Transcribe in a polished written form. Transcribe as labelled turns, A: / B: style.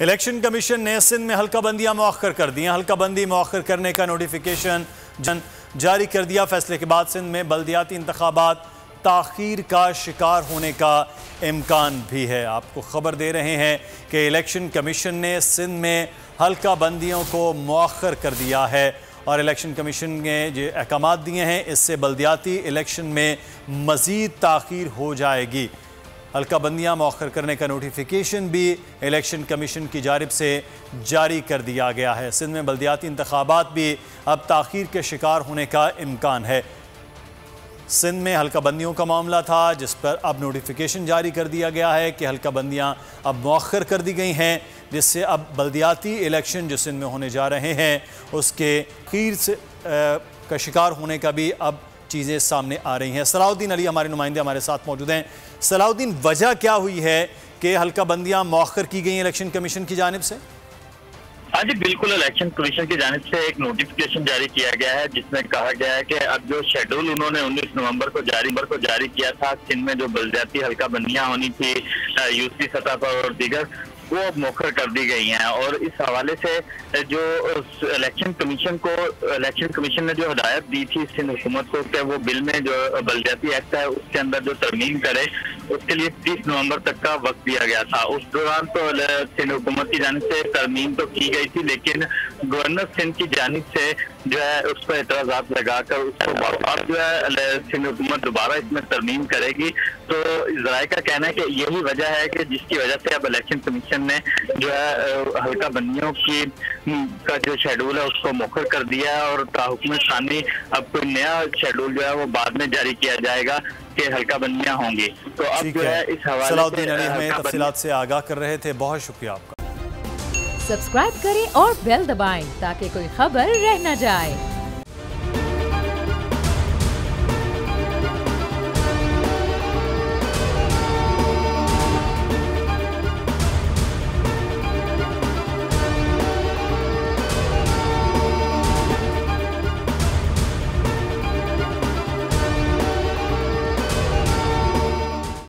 A: Election commission ने सिंध में हल्का बंदियां मौखर कर दी हैं। हल्का बंदी मौखर करने का नोटिफिकेशन जारी कर दिया। फैसले के बाद सिंध में बल्दियाती इंतखाबात ताखीर का शिकार होने का इम्कान भी है। आपको खबर दे रहे हैं कि इलेक्शन कमीशन ने सिंध में हल्का बंदियों को मौखर कर दिया है और इलेक्शन कमीशन ने जो अहकाम दिए हैं इससे बल्दियाती इलेक्शन में मज़ीद ताखीर हो जाएगी। हल्का बंदियाँ मौखर करने का नोटिफिकेशन भी इलेक्शन कमीशन की जानिब से जारी कर दिया गया है। सिंध में बल्दियाती इंतखाबात भी अब ताखीर के शिकार होने का इम्कान है। सिंध में हल्का बंदियों का मामला था जिस पर अब नोटिफिकेशन जारी कर दिया गया है कि हल्का बंदियाँ अब मौखर कर दी गई हैं, जिससे अब बल्दियाती इलेक्शन जो सिंध में होने जा रहे हैं उसके खीर से का शिकार होने का भी अब चीज़ें सामने आ रही हैं। सलाउद्दीन अली हमारे नुमाइंदे हमारे साथ मौजूद हैं। सलाउद्दीन, वजह क्या हुई है कि हल्का बंदियाँ मौखर की गई इलेक्शन कमीशन की जानिब से?
B: हाँ जी, बिल्कुल। इलेक्शन कमीशन की जानिब से एक नोटिफिकेशन जारी किया गया है जिसमें कहा गया है कि अब जो शेड्यूल उन्होंने 19 नवंबर को जारी किया था, सिंध में जो बल्दियाती हल्का बंदियाँ होनी थी यूसी सतह पर और दीगर, वो अब मौखर कर दी गई हैं। और इस हवाले से जो इलेक्शन कमीशन ने जो हिदायत दी थी सिंध हुकूमत को कि वो बिल में जो बल्दियाती एक्ट है उसके अंदर जो तरमीम करे, उसके लिए 30 नवंबर तक का वक्त दिया गया था। उस दौरान तो सिंध हुकूमत की जानिब से तरमीम तो की गई थी, लेकिन गवर्नर सिंध की जानिब से जो है उस पर एतराज़ात लगाकर उसको अब जो है सिंध हुकूमत दोबारा इसमें तरमीम करेगी। तो ज़राए का कहना है कि यही वजह है कि जिसकी वजह से अब इलेक्शन कमीशन ने जो है हल्का बंदियों की का जो शेड्यूल है उसको मौखर कर दिया है और ताहुकुम सानी अब कोई नया शेड्यूल जो है वो बाद में जारी किया जाएगा कि हल्का बंदियां होंगी। तो अब जो है इस हवाले
A: सलाउद्दीन अली हमें तफसीलात से आगाह कर रहे थे, बहुत शुक्रिया आपका।
C: सब्सक्राइब करें और बेल दबाएं ताकि कोई खबर रह न जाए।